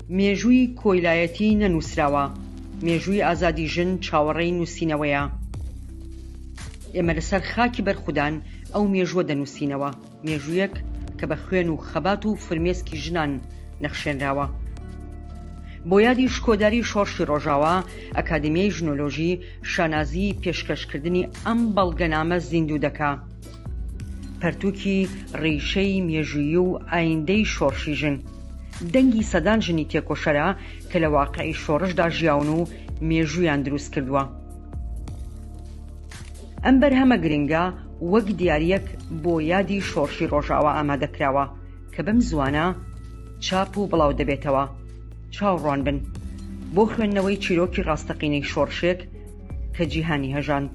مێژووی کۆیلایەتی نەنووسراوە، مێژووی ئازادی ژن چاوەڕێی نووسینەوەیە. ئێمە لەسەر خاکی بەرخودان ئەو مێژووە دەنووسینەوە، مێژوویەک کە بە خوێن و خەبات و فرمێسکی ژنان نەخشێنراوە. بۆ یادی شکۆداری شۆڕشی ڕۆژاوە، ئەکادمیای ژنۆلۆژی شانازی پێشکەشکردنی ئەم بەڵگەنامە زیندوو دەکا، پەرتووکی ڕیشەی مێژوویی و ئایندەی شۆڕشی ژن. دەنگی سەدان ژنی تێکۆشەرە کە لە واقعی شۆڕشدا ژیاون و مێژوویان دروست کردووە. ئەم بەرهەمە گرنگە وەک دیاریەک بۆ یادی شۆڕشی ڕۆژاوە ئامادەکراوە کە بەم زوانە چاپ و بڵاو دەبێتەوە. چاوەڕوان بن بۆ خوێندنەوەی چیرۆکی ڕاستەقینەی شۆڕشێک کە جیهانی هەژاند.